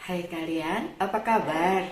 Hai kalian, apa kabar?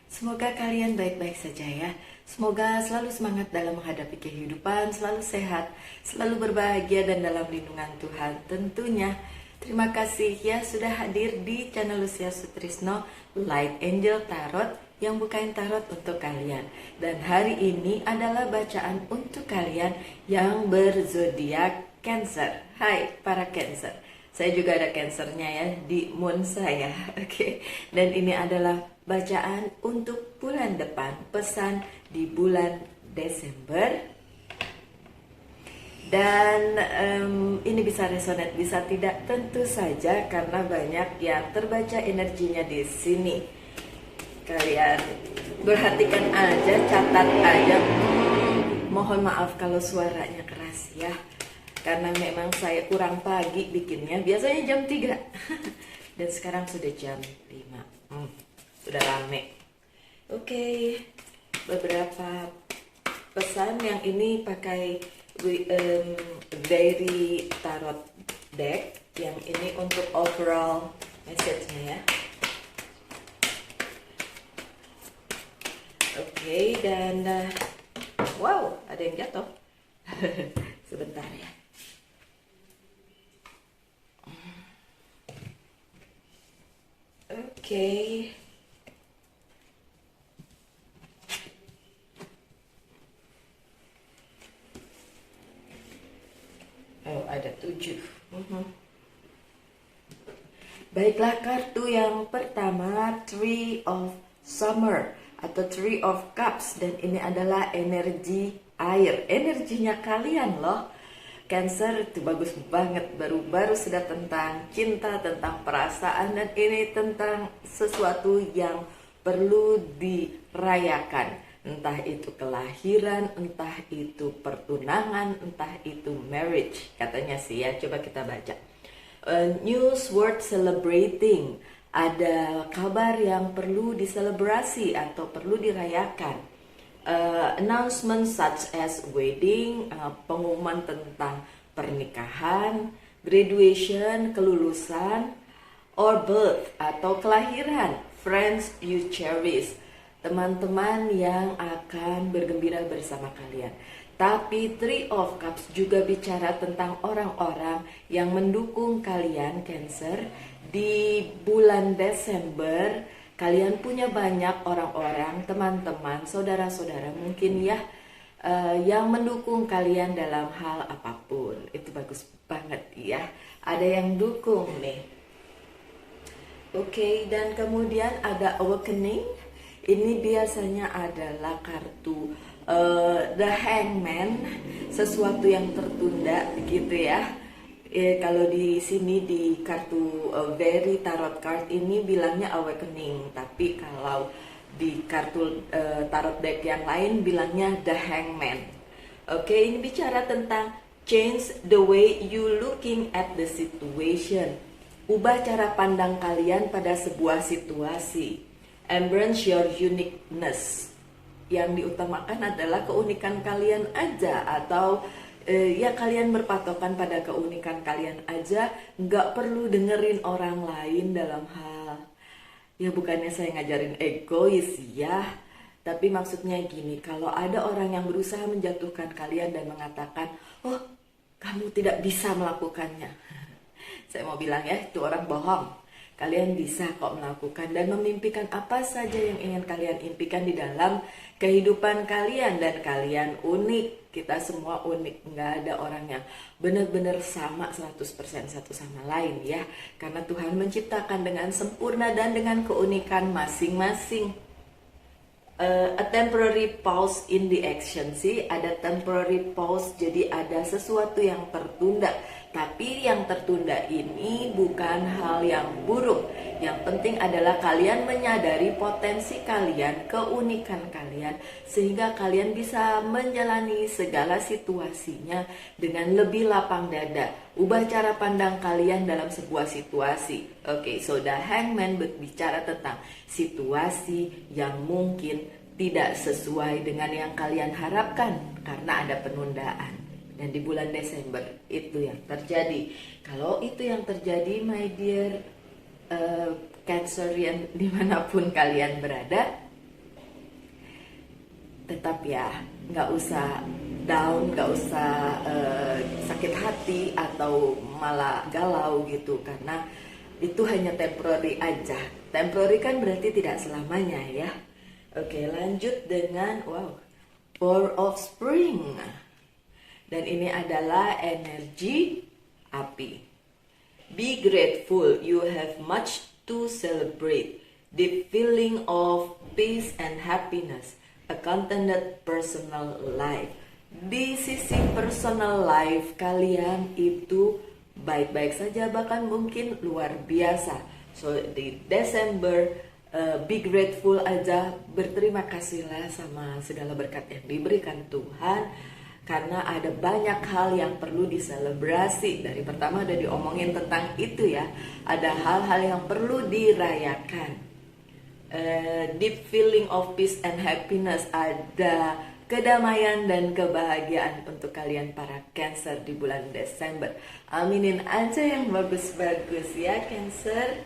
Semoga kalian baik-baik saja ya. Semoga selalu semangat dalam menghadapi kehidupan, selalu sehat, selalu berbahagia dan dalam lindungan Tuhan tentunya. Terima kasih ya sudah hadir di channel Lucia Sutrisno Light Angel Tarot yang bukain tarot untuk kalian. Dan hari ini adalah bacaan untuk kalian yang berzodiak Cancer. Hai para Cancer. Saya juga ada Cancernya ya di moon saya. Oke. Dan ini adalah bacaan untuk bulan depan, pesan di bulan Desember. Dan ini bisa resonate, bisa tidak, tentu saja karena banyak yang terbaca energinya di sini. Kalian perhatikan aja, catat aja. Mohon maaf kalau suaranya keras ya, karena memang saya kurang pagi bikinnya, biasanya jam 3 dan sekarang sudah jam 5. Sudah rame. Oke, beberapa pesan yang ini pakai dari tarot deck. Yang ini untuk overall message-nya ya. Oke, dan wow, ada yang jatuh. Sebentar ya. Oke. Oh, ada 7. Baiklah, kartu yang pertama, Three of Summer atau Three of Cups. Dan ini adalah energi air. Energinya kalian loh. Cancer itu bagus banget, baru-baru sudah tentang cinta, tentang perasaan, dan ini tentang sesuatu yang perlu dirayakan. Entah itu kelahiran, entah itu pertunangan, entah itu marriage, katanya sih ya. Coba kita baca. News worth celebrating. Ada kabar yang perlu diselebrasi atau perlu dirayakan. Announcement such as wedding, pengumuman tentang pernikahan, graduation, kelulusan, or birth atau kelahiran, friends you cherish, teman-teman yang akan bergembira bersama kalian. Tapi Three of Cups juga bicara tentang orang-orang yang mendukung kalian Cancer di bulan Desember. Kalian punya banyak orang-orang, teman-teman, saudara-saudara mungkin ya, yang mendukung kalian dalam hal apapun. Itu bagus banget ya. Ada yang dukung nih. Oke, dan kemudian ada Awakening. Ini biasanya adalah kartu The Hangman, sesuatu yang tertunda gitu ya. Kalau di sini di kartu Very Tarot Card ini bilangnya Awakening, tapi kalau di kartu tarot deck yang lain bilangnya The Hangman. Oke, ini bicara tentang change the way you looking at the situation. Ubah cara pandang kalian pada sebuah situasi. Embrace your uniqueness. Yang diutamakan adalah keunikan kalian aja, atau ya kalian berpatokan pada keunikan kalian aja, nggak perlu dengerin orang lain dalam hal, ya bukannya saya ngajarin egois ya, tapi maksudnya gini, kalau ada orang yang berusaha menjatuhkan kalian dan mengatakan, oh kamu tidak bisa melakukannya, saya mau bilang ya, itu orang bohong. Kalian bisa kok melakukan dan memimpikan apa saja yang ingin kalian impikan di dalam kehidupan kalian. Dan kalian unik, kita semua unik. Nggak ada orang yang benar-benar sama 100% satu sama lain ya. Karena Tuhan menciptakan dengan sempurna dan dengan keunikan masing-masing. A temporary pause in the action sih, ada temporary pause, jadi ada sesuatu yang tertunda. Tapi yang tertunda ini bukan hal yang buruk. Yang penting adalah kalian menyadari potensi kalian, keunikan kalian, sehingga kalian bisa menjalani segala situasinya dengan lebih lapang dada. Ubah cara pandang kalian dalam sebuah situasi. Oke, so The Hangman berbicara tentang situasi yang mungkin tidak sesuai dengan yang kalian harapkan karena ada penundaan. Dan di bulan Desember itu yang terjadi. Kalau itu yang terjadi, my dear Cancerian dimanapun kalian berada, tetap ya nggak usah down, nggak usah sakit hati atau malah galau gitu, karena itu hanya temporary aja. Temporary kan berarti tidak selamanya ya. Oke, lanjut dengan Four of Spring. Dan ini adalah energi api. Be grateful, you have much to celebrate. Deep feeling of peace and happiness. A contented personal life. Di sisi personal life kalian itu baik-baik saja, bahkan mungkin luar biasa. So di Desember, be grateful aja, berterima kasihlah sama segala berkat yang diberikan Tuhan, karena ada banyak hal yang perlu diselebrasi. Dari pertama udah diomongin tentang itu ya, ada hal-hal yang perlu dirayakan. Deep feeling of peace and happiness, ada kedamaian dan kebahagiaan untuk kalian para Cancer di bulan Desember. Aminin aja yang bagus-bagus ya Cancer.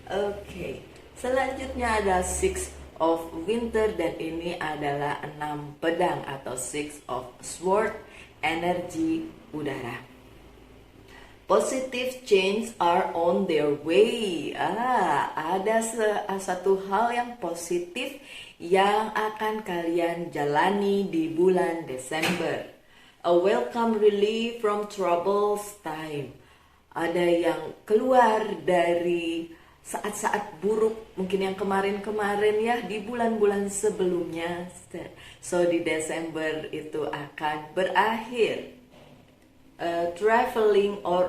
Oke. Selanjutnya ada Six of Winter, dan ini adalah 6 pedang atau Six of Sword, energi udara. Positive change are on their way. Ada satu hal yang positif yang akan kalian jalani di bulan Desember. A welcome relief from troubles time. Ada yang keluar dari saat-saat buruk mungkin yang kemarin-kemarin ya, di bulan-bulan sebelumnya. So di Desember itu akan berakhir. Traveling or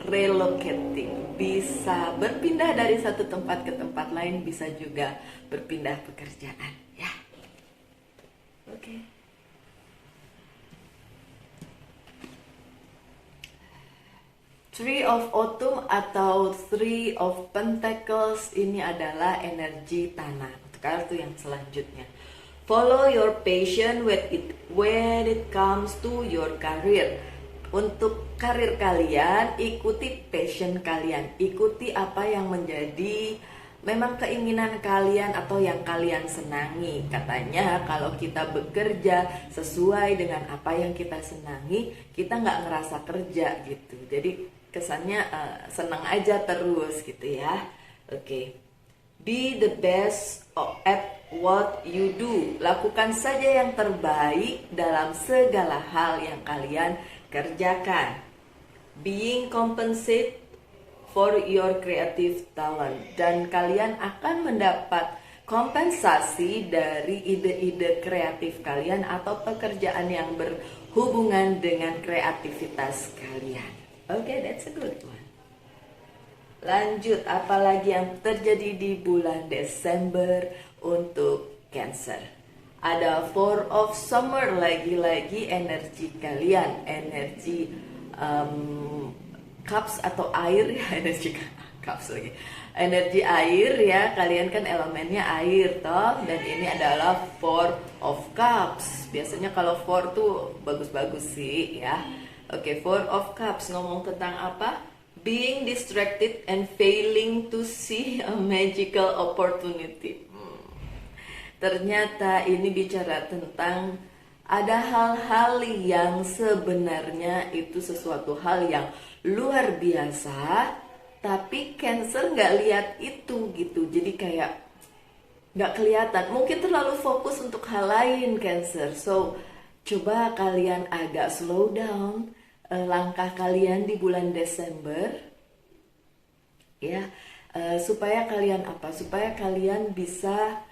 relocating, bisa berpindah dari satu tempat ke tempat lain, bisa juga berpindah pekerjaan ya. Oke. Three of Autumn atau Three of Pentacles, ini adalah energi tanah. Untuk kartu yang selanjutnya, follow your passion when it comes to your career. Untuk karir kalian, ikuti passion kalian, ikuti apa yang menjadi memang keinginan kalian atau yang kalian senangi. Katanya kalau kita bekerja sesuai dengan apa yang kita senangi, kita nggak ngerasa kerja gitu. Jadi kesannya senang aja terus gitu ya. Oke. Be the best at what you do. Lakukan saja yang terbaik dalam segala hal yang kalian kerjakan. Being compensated for your creative talent, dan kalian akan mendapat kompensasi dari ide-ide kreatif kalian atau pekerjaan yang berhubungan dengan kreativitas kalian. Oke, that's a good one. Lanjut, apalagi yang terjadi di bulan Desember untuk Cancer? Ada Four of Summer, lagi-lagi energi kalian, energi cups atau air ya, energi cups lagi, energi air ya, kalian kan elemennya air toh, dan ini adalah Four of Cups. Biasanya kalau four tuh bagus-bagus sih ya. Oke, Four of Cups ngomong tentang apa? Being distracted and failing to see a magical opportunity. Ternyata ini bicara tentang ada hal-hal yang sebenarnya itu sesuatu hal yang luar biasa, tapi Cancer nggak lihat itu gitu. Jadi kayak nggak kelihatan. Mungkin terlalu fokus untuk hal lain Cancer. So coba kalian agak slow down langkah kalian di bulan Desember, ya, supaya kalian apa? Supaya kalian bisa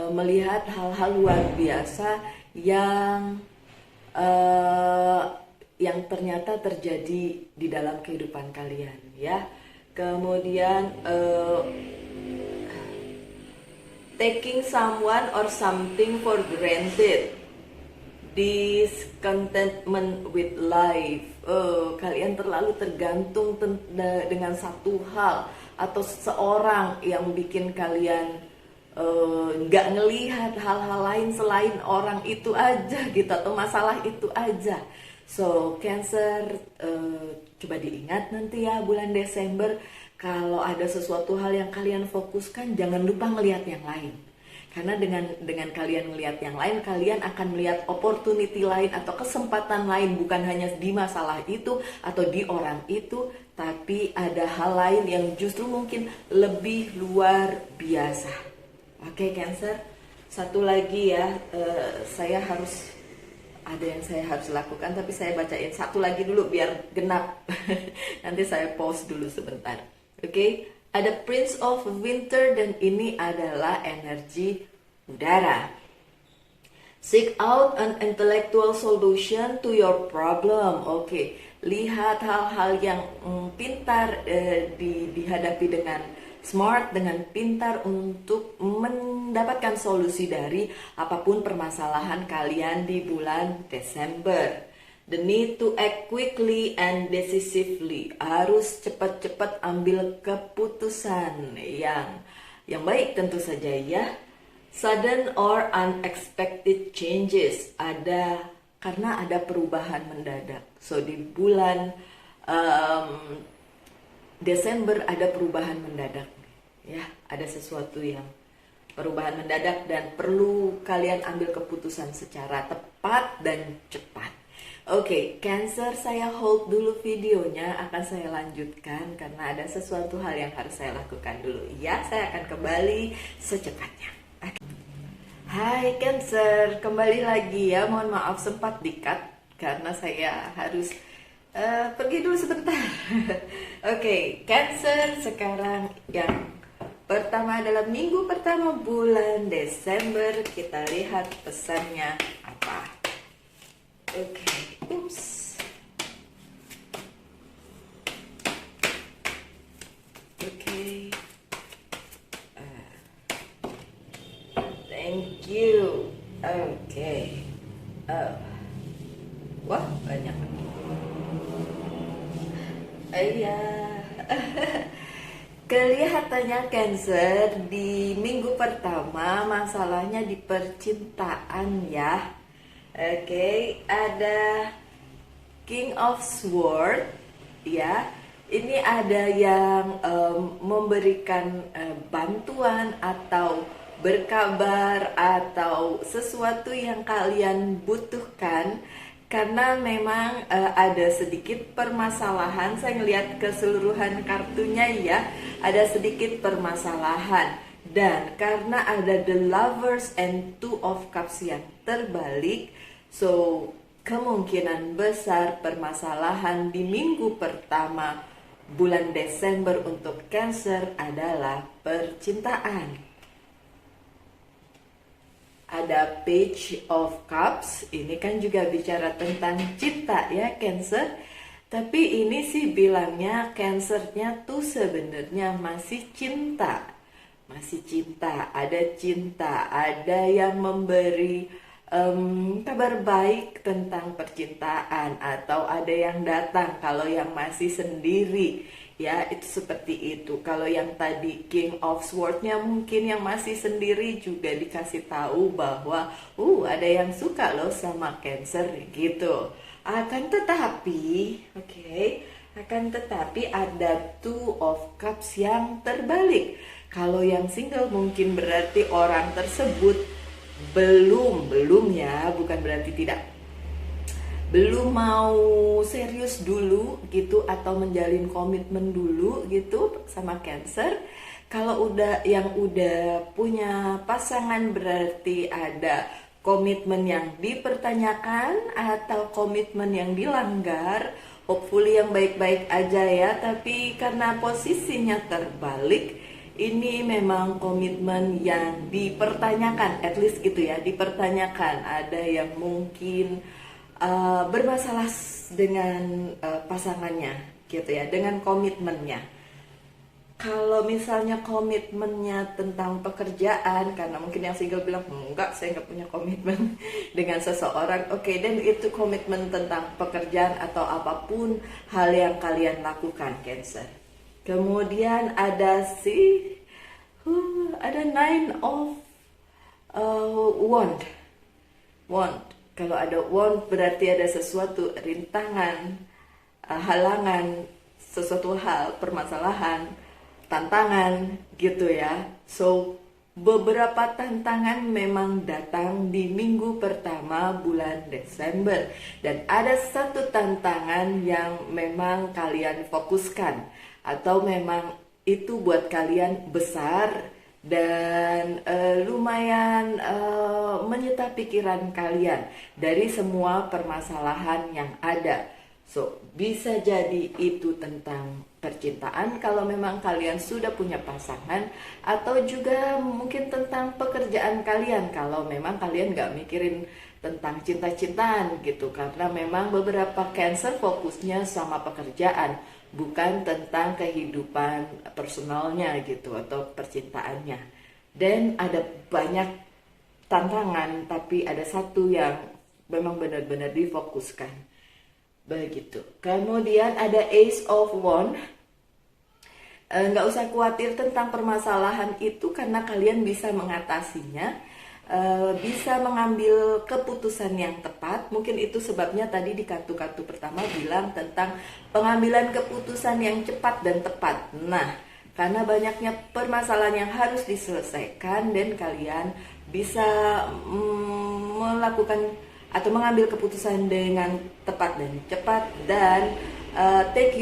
melihat hal-hal luar biasa yang ternyata terjadi di dalam kehidupan kalian, ya. Kemudian taking someone or something for granted, discontentment with life. Kalian terlalu tergantung dengan satu hal atau seseorang yang bikin kalian nggak ngelihat hal-hal lain selain orang itu aja gitu, atau masalah itu aja. So Cancer, coba diingat nanti ya bulan Desember, kalau ada sesuatu hal yang kalian fokuskan, jangan lupa ngelihat yang lain. Karena dengan kalian melihat yang lain, kalian akan melihat opportunity lain atau kesempatan lain, bukan hanya di masalah itu atau di orang itu, tapi ada hal lain yang justru mungkin lebih luar biasa. Oke, Cancer, satu lagi ya, ada yang saya harus lakukan, tapi saya bacain satu lagi dulu biar genap. Nanti saya pause dulu sebentar. Oke. Ada Prince of Winter dan ini adalah energi udara. Seek out an intellectual solution to your problem. Oke, lihat hal-hal yang pintar dihadapi dengan smart, dengan pintar untuk mendapatkan solusi dari apapun permasalahan kalian di bulan Desember. The need to act quickly and decisively. Harus cepat-cepat ambil keputusan yang baik tentu saja ya. Sudden or unexpected changes. Karena ada perubahan mendadak. So di bulan Desember ada perubahan mendadak. Ya, ada sesuatu yang perubahan mendadak dan perlu kalian ambil keputusan secara tepat dan cepat. Oke, Cancer, saya hold dulu videonya, akan saya lanjutkan karena ada sesuatu hal yang harus saya lakukan dulu. Ya, saya akan kembali secepatnya. Oke. Hai Cancer, kembali lagi ya. Mohon maaf sempat di-cut karena saya harus pergi dulu sebentar. Oke, Cancer, sekarang yang pertama adalah minggu pertama bulan Desember. Kita lihat pesannya apa. Oke. Oops. Okay. Thank you. Okay. Wah, banyak. Iya. Kelihatannya Cancer di minggu pertama masalahnya di percintaan ya. Oke, ada King of Sword ya. Ini ada yang memberikan bantuan atau berkabar atau sesuatu yang kalian butuhkan karena memang ada sedikit permasalahan. Saya ngelihat keseluruhan kartunya ya, ada sedikit permasalahan. Dan karena ada The Lovers and Two of Cups yang terbalik, so kemungkinan besar permasalahan di minggu pertama bulan Desember untuk Cancer adalah percintaan. Ada Page of Cups, ini kan juga bicara tentang cinta ya Cancer. Tapi ini sih bilangnya Cancernya tuh sebenarnya masih cinta. Masih cinta, ada yang memberi kabar baik tentang percintaan atau ada yang datang. Kalau yang masih sendiri ya itu seperti itu. Kalau yang tadi King of Sword-nya mungkin yang masih sendiri juga dikasih tahu bahwa ada yang suka loh sama Cancer gitu. Akan tetapi ada Two of Cups yang terbalik. Kalau yang single mungkin berarti orang tersebut belum mau serius dulu gitu atau menjalin komitmen dulu gitu sama Cancer. Kalau yang udah punya pasangan berarti ada komitmen yang dipertanyakan atau komitmen yang dilanggar. Hopefully yang baik-baik aja ya, tapi karena posisinya terbalik, ini memang komitmen yang dipertanyakan, at least gitu ya, dipertanyakan. Ada yang mungkin bermasalah dengan pasangannya gitu ya, dengan komitmennya. Kalau misalnya komitmennya tentang pekerjaan, karena mungkin yang single bilang, enggak, saya nggak punya komitmen dengan seseorang. Oke, dan itu komitmen tentang pekerjaan atau apapun hal yang kalian lakukan, Cancer. Kemudian ada ada Nine of Wand. Kalau ada wand berarti ada sesuatu rintangan, halangan, sesuatu hal, permasalahan tantangan gitu ya. So beberapa tantangan memang datang di minggu pertama bulan Desember, dan ada satu tantangan yang memang kalian fokuskan atau memang itu buat kalian besar dan lumayan menyita pikiran kalian dari semua permasalahan yang ada. So, bisa jadi itu tentang percintaan kalau memang kalian sudah punya pasangan, atau juga mungkin tentang pekerjaan kalian kalau memang kalian gak mikirin tentang cinta-cintaan gitu, karena memang beberapa Cancer fokusnya sama pekerjaan, bukan tentang kehidupan personalnya gitu atau percintaannya. Dan ada banyak tantangan, tapi ada satu yang memang benar-benar difokuskan. Begitu. Kemudian ada Ace of Wands. Nggak usah khawatir tentang permasalahan itu karena kalian bisa mengatasinya, bisa mengambil keputusan yang tepat. Mungkin itu sebabnya tadi di kartu-kartu pertama bilang tentang pengambilan keputusan yang cepat dan tepat. Nah, karena banyaknya permasalahan yang harus diselesaikan dan kalian bisa melakukan atau mengambil keputusan dengan tepat dan cepat, dan take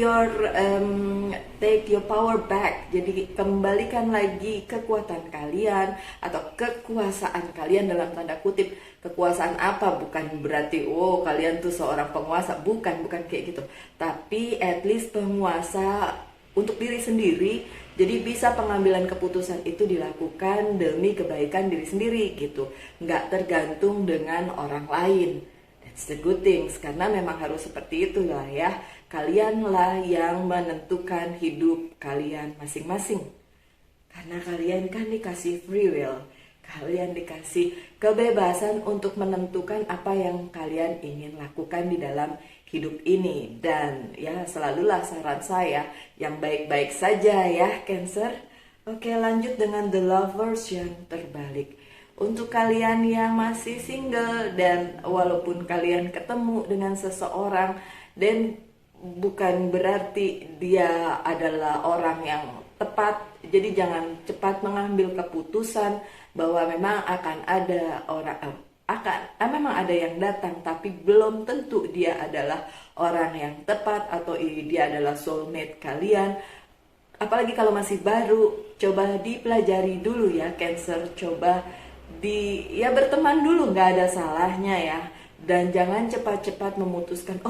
your power back. Jadi kembalikan lagi kekuatan kalian atau kekuasaan kalian dalam tanda kutip. Kekuasaan apa? Bukan berarti kalian tuh seorang penguasa, bukan kayak gitu. Tapi at least penguasa untuk diri sendiri. Jadi bisa pengambilan keputusan itu dilakukan demi kebaikan diri sendiri gitu. Nggak tergantung dengan orang lain. That's the good things. Karena memang harus seperti itulah ya. Kalianlah yang menentukan hidup kalian masing-masing. Karena kalian kan dikasih free will. Kalian dikasih kebebasan untuk menentukan apa yang kalian ingin lakukan di dalam hidup ini. Dan ya selalulah saran saya yang baik-baik saja ya Cancer. Oke, lanjut dengan The Lovers yang terbalik. Untuk kalian yang masih single dan walaupun kalian ketemu dengan seseorang dan bukan berarti dia adalah orang yang tepat, jadi jangan cepat mengambil keputusan bahwa memang akan ada orang memang ada yang datang, tapi belum tentu dia adalah orang yang tepat atau dia adalah soulmate kalian. Apalagi kalau masih baru, coba dipelajari dulu ya Cancer, coba berteman dulu, nggak ada salahnya ya. Dan jangan cepat-cepat memutuskan,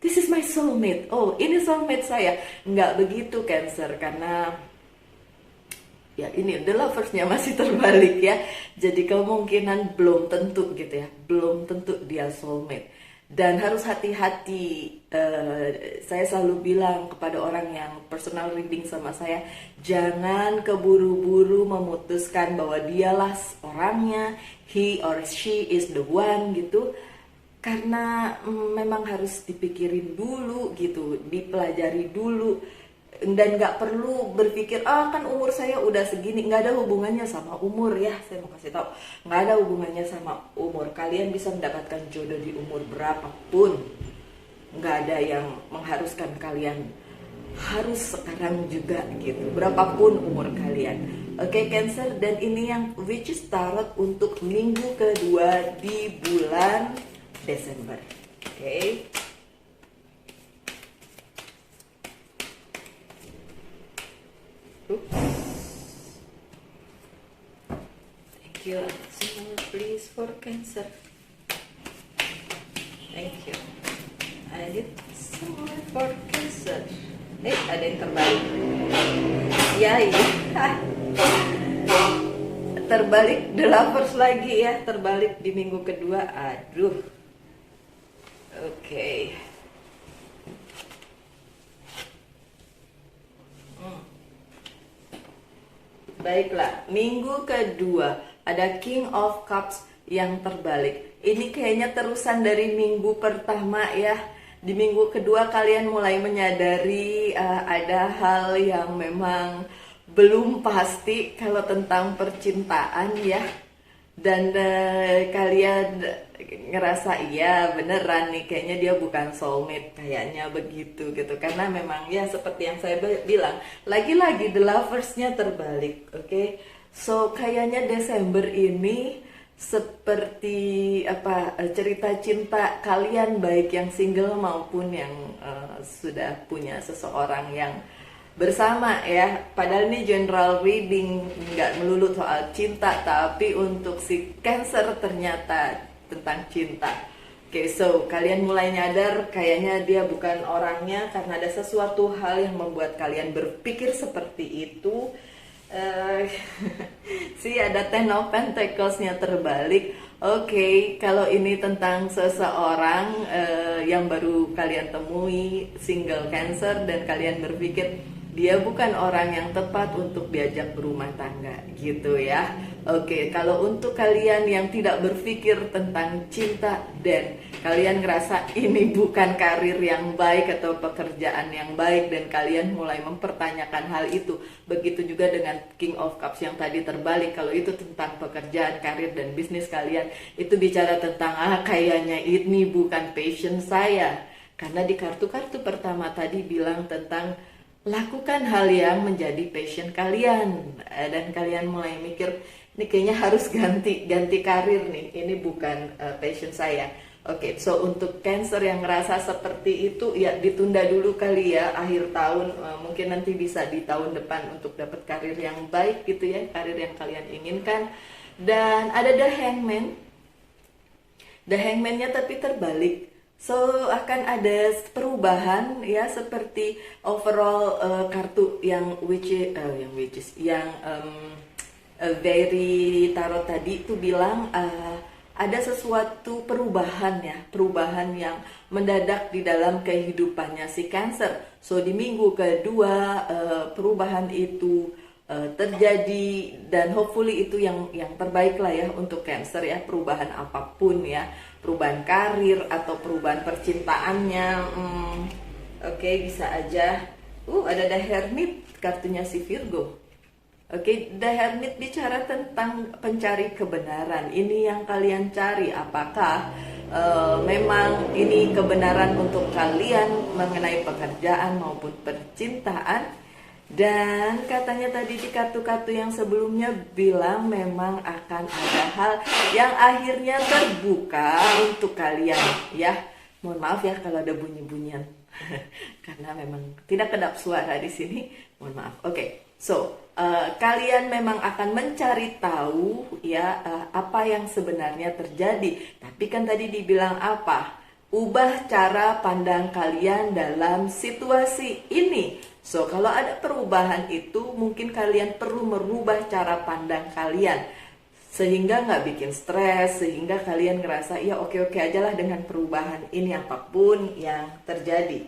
this is my soulmate, ini soulmate saya. Nggak begitu Cancer, karena ya ini The Lovers-nya masih terbalik ya. Jadi kemungkinan belum tentu gitu ya, belum tentu dia soulmate. Dan harus hati-hati, saya selalu bilang kepada orang yang personal reading sama saya, jangan keburu-buru memutuskan bahwa dialah orangnya, he or she is the one gitu. Karena memang harus dipikirin dulu gitu, dipelajari dulu. Dan nggak perlu berpikir kan umur saya udah segini. Nggak ada hubungannya sama umur ya, saya mau kasih tahu, nggak ada hubungannya sama umur. Kalian bisa mendapatkan jodoh di umur berapapun, nggak ada yang mengharuskan kalian harus sekarang juga gitu, berapapun umur kalian. Oke Cancer, dan ini yang Witches Tarot untuk minggu kedua di bulan Desember. Oke. Thank you. Some more please for Cancer. Thank you. I need some more for Cancer. Ada yang terbalik. Ya, iya. Terbalik The Lovers lagi ya, terbalik di minggu kedua. Aduh. Oke. Baiklah, minggu kedua ada King of Cups yang terbalik. Ini kayaknya terusan dari minggu pertama ya. Di minggu kedua kalian mulai menyadari ada hal yang memang belum pasti kalau tentang percintaan ya. dan kalian ngerasa iya beneran nih kayaknya dia bukan soulmate, kayaknya begitu gitu, karena memang ya seperti yang saya bilang, lagi-lagi the loversnya terbalik. Oke, so kayaknya Desember ini seperti apa, cerita cinta kalian, baik yang single maupun yang sudah punya seseorang yang bersama ya. Padahal ini general reading, nggak melulu soal cinta, tapi untuk si Cancer ternyata tentang cinta. Oke, so kalian mulai nyadar kayaknya dia bukan orangnya karena ada sesuatu hal yang membuat kalian berpikir seperti itu. Si ada Ten of Pentacles-nya terbalik. Oke, kalau ini tentang seseorang yang baru kalian temui, single Cancer, dan kalian berpikir dia bukan orang yang tepat untuk diajak berumah tangga gitu ya. Oke, kalau untuk kalian yang tidak berpikir tentang cinta dan kalian ngerasa ini bukan karir yang baik atau pekerjaan yang baik dan kalian mulai mempertanyakan hal itu, begitu juga dengan King of Cups yang tadi terbalik. Kalau itu tentang pekerjaan, karir, dan bisnis kalian, itu bicara tentang kayaknya ini bukan passion saya. Karena di kartu-kartu pertama tadi bilang tentang lakukan hal yang menjadi passion kalian, dan kalian mulai mikir ini kayaknya harus ganti karir nih, ini bukan passion saya. Oke, so untuk Cancer yang ngerasa seperti itu ya ditunda dulu kali ya, akhir tahun, mungkin nanti bisa di tahun depan untuk dapat karir yang baik gitu ya, karir yang kalian inginkan. Dan ada The Hangman, The Hangman-nya tapi terbalik. So akan ada perubahan ya, seperti overall kartu yang very tarot tadi itu bilang ada sesuatu perubahan ya, perubahan yang mendadak di dalam kehidupannya si Cancer. So di minggu kedua perubahan itu terjadi, dan hopefully itu yang terbaik lah ya untuk Cancer ya, perubahan apapun ya, perubahan karir atau perubahan percintaannya. Oke, bisa aja. Ada The Hermit, kartunya si Virgo. Oke, The Hermit bicara tentang pencari kebenaran. Ini yang kalian cari, apakah memang ini kebenaran untuk kalian mengenai pekerjaan maupun percintaan. Dan katanya tadi di kartu-kartu yang sebelumnya bilang memang akan ada hal yang akhirnya terbuka untuk kalian ya. Mohon maaf ya kalau ada bunyi-bunyian karena memang tidak kedap suara di sini. Mohon maaf. Oke, so kalian memang akan mencari tahu ya apa yang sebenarnya terjadi. Tapi kan tadi dibilang apa? Ubah cara pandang kalian dalam situasi ini. So, kalau ada perubahan itu, mungkin kalian perlu merubah cara pandang kalian. Sehingga nggak bikin stres, sehingga kalian ngerasa, ya oke-oke aja lah dengan perubahan ini apapun yang terjadi.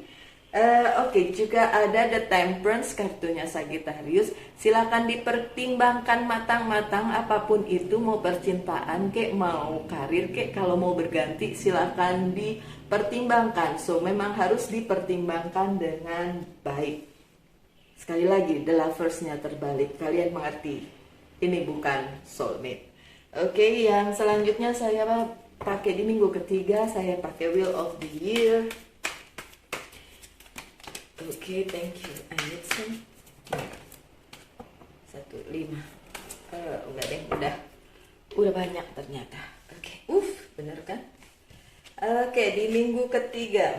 Oke, juga ada The Temperance, kartunya Sagittarius. Silakan dipertimbangkan matang-matang apapun itu, mau percintaan kek, mau karir kek, kalau mau berganti silakan dipertimbangkan. So, memang harus dipertimbangkan dengan baik. Sekali lagi, The Lovers-nya terbalik. Kalian mengerti, ini bukan soulmate. Oke, yang selanjutnya saya pakai di minggu ketiga, saya pakai Wheel of the Year. Oke, thank you. I need some. 1, 5. Enggak deh, udah banyak ternyata. Oke, bener kan? Oke, di minggu ketiga,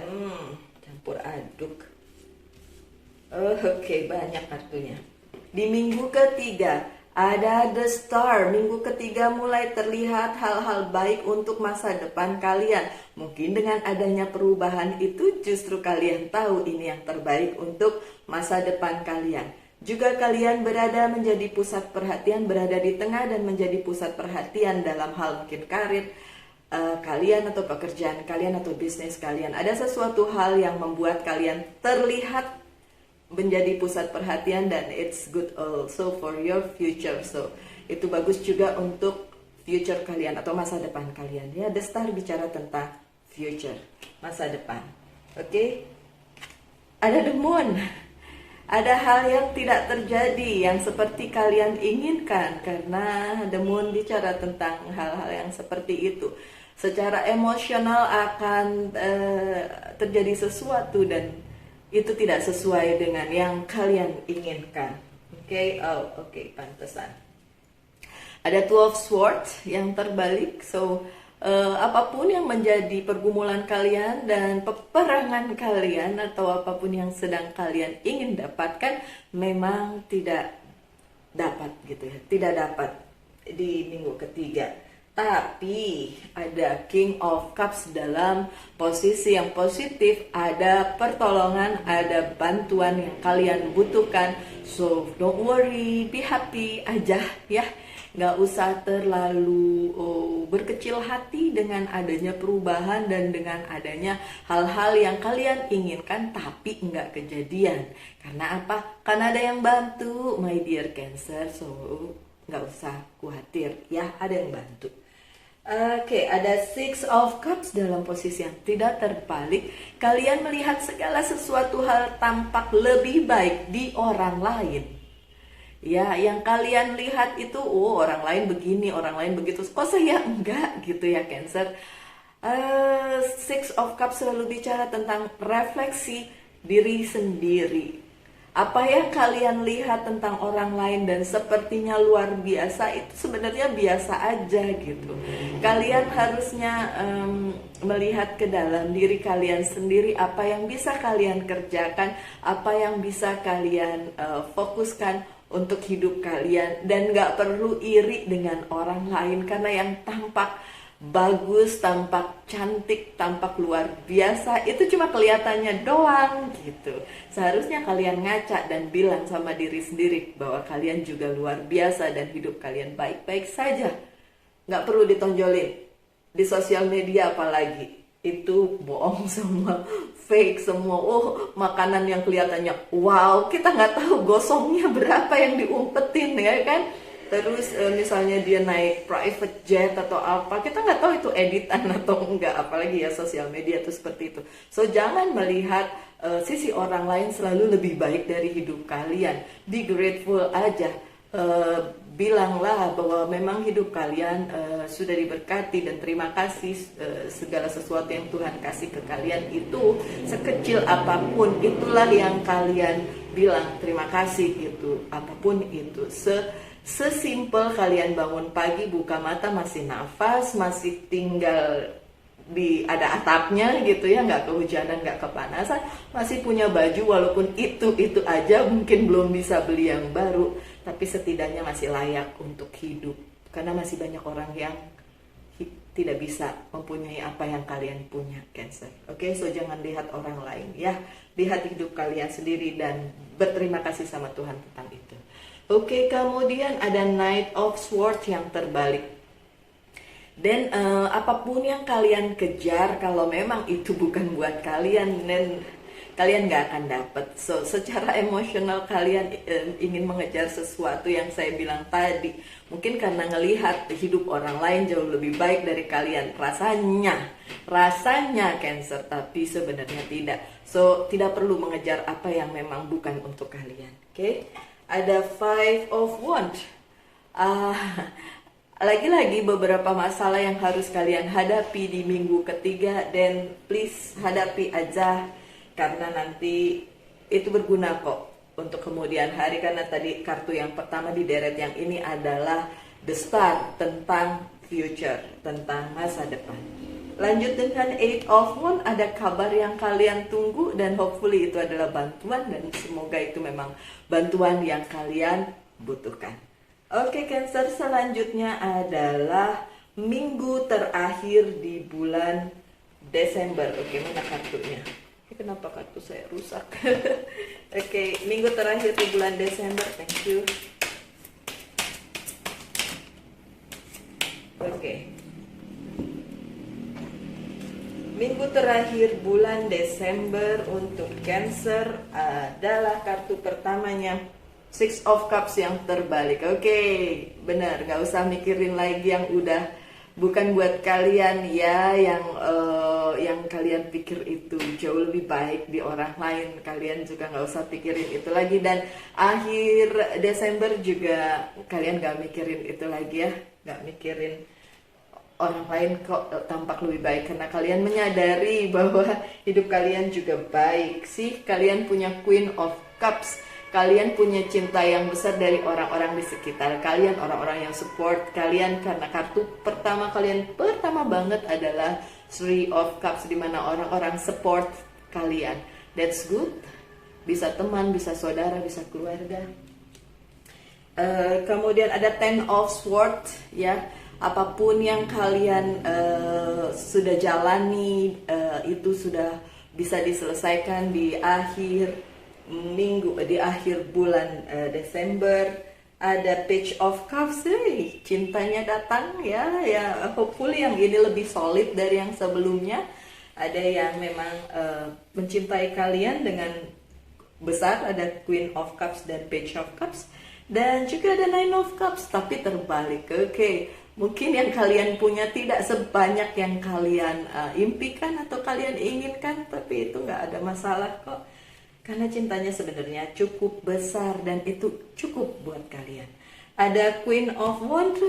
campur aduk. Oke, banyak kartunya. Di minggu ketiga ada The Star. Minggu ketiga mulai terlihat hal-hal baik untuk masa depan kalian. Mungkin dengan adanya perubahan itu justru kalian tahu ini yang terbaik untuk masa depan kalian. Juga kalian berada menjadi pusat perhatian, berada di tengah dan menjadi pusat perhatian dalam hal mungkin karir kalian atau pekerjaan kalian atau bisnis kalian. Ada sesuatu hal yang membuat kalian terlihat menjadi pusat perhatian, dan it's good also for your future. So itu bagus juga untuk future kalian atau masa depan kalian ya. The Star bicara tentang future, masa depan. Oke, ada The Moon. Ada hal yang tidak terjadi yang seperti kalian inginkan, karena The Moon bicara tentang hal-hal yang seperti itu. Secara emosional akan terjadi sesuatu dan itu tidak sesuai dengan yang kalian inginkan. Oke, pantesan. Ada 12 Swords yang terbalik. So, apapun yang menjadi pergumulan kalian dan peperangan kalian atau apapun yang sedang kalian ingin dapatkan memang tidak dapat gitu ya. Tidak dapat di minggu ketiga. Tapi ada King of Cups dalam posisi yang positif, ada pertolongan, ada bantuan yang kalian butuhkan. So don't worry, be happy aja ya. Nggak usah terlalu berkecil hati dengan adanya perubahan dan dengan adanya hal-hal yang kalian inginkan tapi nggak kejadian. Karena apa? Karena ada yang bantu, my dear Cancer. So nggak usah khawatir ya, ada yang bantu. Oke, ada Six of Cups dalam posisi yang tidak terbalik. Kalian melihat segala sesuatu hal tampak lebih baik di orang lain. Ya, yang kalian lihat itu, orang lain begini, orang lain begitu. Kok saya enggak gitu ya, Cancer? Six of Cups selalu bicara tentang refleksi diri sendiri. Apa yang kalian lihat tentang orang lain dan sepertinya luar biasa, itu sebenarnya biasa aja gitu. Kalian harusnya melihat ke dalam diri kalian sendiri, apa yang bisa kalian kerjakan, apa yang bisa kalian fokuskan untuk hidup kalian. Dan gak perlu iri dengan orang lain, karena yang tampak bagus, tampak cantik, tampak luar biasa, itu cuma kelihatannya doang gitu. Seharusnya kalian ngaca dan bilang sama diri sendiri bahwa kalian juga luar biasa dan hidup kalian baik-baik saja. Nggak perlu ditonjolin di sosial media, apalagi itu bohong semua, fake semua. Makanan yang kelihatannya wow, kita nggak tahu gosongnya berapa yang diumpetin ya kan. Terus misalnya dia naik private jet atau apa, kita nggak tahu itu editan atau enggak, apalagi ya sosial media itu seperti itu. So jangan melihat sisi orang lain selalu lebih baik dari hidup kalian. Be grateful aja. Bilanglah bahwa memang hidup kalian sudah diberkati dan terima kasih segala sesuatu yang Tuhan kasih ke kalian itu sekecil apapun, itulah yang kalian bilang terima kasih gitu, apapun itu. Sesimpel kalian bangun pagi, buka mata masih nafas, masih tinggal ada atapnya gitu ya, nggak kehujanan, nggak kepanasan, masih punya baju, walaupun itu aja mungkin belum bisa beli yang baru, tapi setidaknya masih layak untuk hidup. Karena masih banyak orang yang tidak bisa mempunyai apa yang kalian punya, Cancer. Oke, so jangan lihat orang lain ya, lihat hidup kalian sendiri dan berterima kasih sama Tuhan tentang itu. Oke, kemudian ada Knight of Swords yang terbalik. Dan apapun yang kalian kejar, kalau memang itu bukan buat kalian, dan kalian gak akan dapat. So, secara emosional kalian ingin mengejar sesuatu yang saya bilang tadi. Mungkin karena ngelihat hidup orang lain jauh lebih baik dari kalian. Rasanya Cancer, tapi sebenarnya tidak. So, tidak perlu mengejar apa yang memang bukan untuk kalian. Oke? Ada Five of Wands. Lagi-lagi beberapa masalah yang harus kalian hadapi di minggu ketiga, dan please hadapi aja, karena nanti itu berguna kok untuk kemudian hari. Karena tadi kartu yang pertama di deret yang ini adalah the start, tentang future, tentang masa depan. Lanjut dengan Eight of Wands, ada kabar yang kalian tunggu dan hopefully itu adalah bantuan, dan semoga itu memang bantuan yang kalian butuhkan. Oke, Cancer, selanjutnya adalah minggu terakhir di bulan Desember. Oke, mana kartunya? Kenapa kartu saya rusak? Oke, minggu terakhir di bulan Desember. Thank you. Oke. Minggu terakhir bulan Desember untuk Cancer adalah kartu pertamanya Six of Cups yang terbalik. Oke, benar, gak usah mikirin lagi yang udah bukan buat kalian ya yang kalian pikir itu jauh lebih baik di orang lain. Kalian juga nggak usah pikirin itu lagi, dan akhir Desember juga kalian nggak mikirin itu lagi ya, nggak mikirin orang lain kok tampak lebih baik, karena kalian menyadari bahwa hidup kalian juga baik sih. Kalian punya Queen of Cups, kalian punya cinta yang besar dari orang-orang di sekitar kalian, orang-orang yang support kalian, karena kartu pertama kalian pertama banget adalah Three of Cups, dimana orang-orang support kalian. That's good. Bisa teman, bisa saudara, bisa keluarga. Kemudian ada Ten of Swords ya. Apapun yang kalian sudah jalani itu sudah bisa diselesaikan di akhir minggu, di akhir bulan Desember. Ada Page of Cups, cintanya datang ya, hopefully yang ini lebih solid dari yang sebelumnya. Ada yang memang mencintai kalian dengan besar, ada Queen of Cups dan Page of Cups, dan juga ada Nine of Cups tapi terbalik. Oke. Mungkin yang kalian punya tidak sebanyak yang kalian impikan atau kalian inginkan, tapi itu nggak ada masalah kok. Karena cintanya sebenarnya cukup besar dan itu cukup buat kalian. Ada Queen of Wands,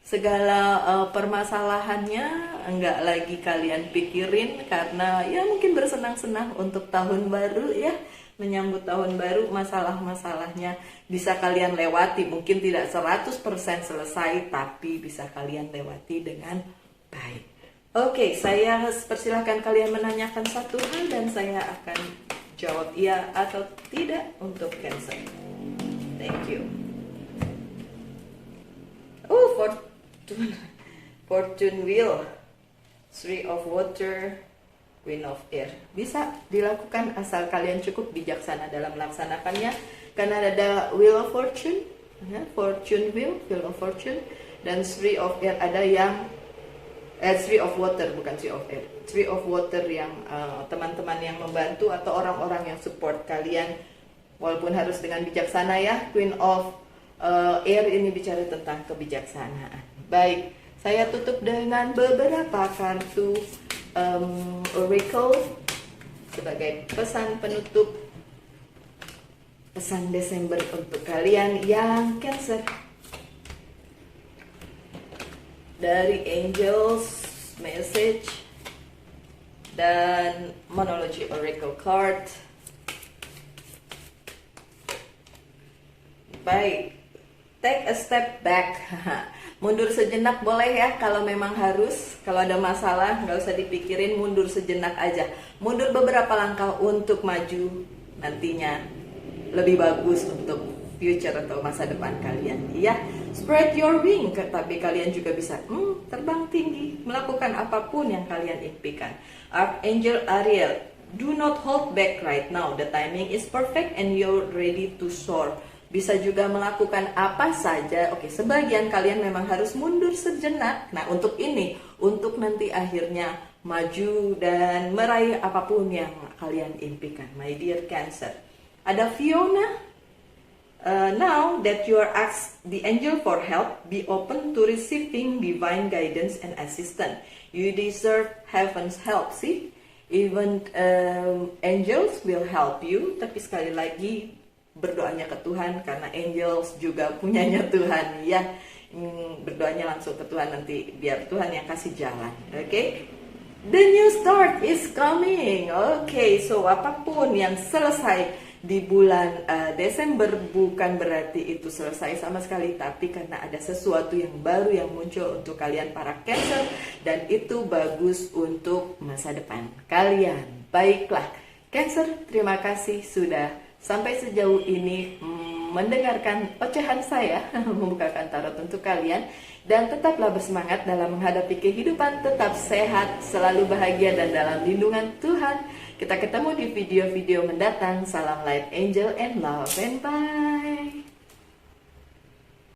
segala permasalahannya nggak lagi kalian pikirin, karena ya mungkin bersenang-senang untuk tahun baru ya. Menyambut tahun baru, masalah-masalahnya bisa kalian lewati. Mungkin tidak 100% selesai, tapi bisa kalian lewati dengan baik. Oke, saya persilahkan kalian menanyakan satu hal dan saya akan jawab iya atau tidak untuk Cancer. Thank you. Oh, Fortune Wheel, Three of Water, Queen of Air. Bisa dilakukan asal kalian cukup bijaksana dalam melaksanakannya, karena ada Wheel of Fortune, Fortune Wheel, Wheel of Fortune, dan Three of Air. Ada yang Three of Water, bukan Three of Air. Three of Water yang teman-teman yang membantu atau orang-orang yang support kalian, walaupun harus dengan bijaksana ya. Queen of Air ini bicara tentang kebijaksanaan. Baik, saya tutup dengan beberapa kartu Oracle sebagai pesan penutup, pesan Desember untuk kalian yang Cancer. Dari Angels Message dan Monology Oracle Card. Baik, take a step back. Mundur sejenak boleh ya, kalau memang harus. Kalau ada masalah nggak usah dipikirin, mundur sejenak aja. Mundur beberapa langkah untuk maju nantinya lebih bagus untuk future atau masa depan kalian. Iya, spread your wing, tapi kalian juga bisa terbang tinggi, melakukan apapun yang kalian impikan. Archangel Ariel, do not hold back right now. The timing is perfect and you're ready to soar. Bisa juga melakukan apa saja. Oke, sebagian kalian memang harus mundur sejenak. Nah, untuk ini, untuk nanti akhirnya maju dan meraih apapun yang kalian impikan, my dear Cancer. Ada Fiona. Now that you are asked the angel for help, be open to receiving divine guidance and assistance. You deserve heaven's help, see? Even angels will help you. Tapi sekali lagi, berdoanya ke Tuhan, karena angels juga punyanya Tuhan ya. Berdoanya langsung ke Tuhan, nanti biar Tuhan yang kasih jalan. Oke? The new start is coming. Oke, so apapun yang selesai di bulan Desember bukan berarti itu selesai sama sekali, tapi karena ada sesuatu yang baru yang muncul untuk kalian para Cancer, dan itu bagus untuk masa depan kalian. Baiklah, Cancer, terima kasih sudah sampai sejauh ini mendengarkan ocehan saya, membukakan tarot untuk kalian. Dan tetaplah bersemangat dalam menghadapi kehidupan, tetap sehat, selalu bahagia dan dalam lindungan Tuhan. Kita ketemu di video-video mendatang. Salam light, angel, and love, and bye.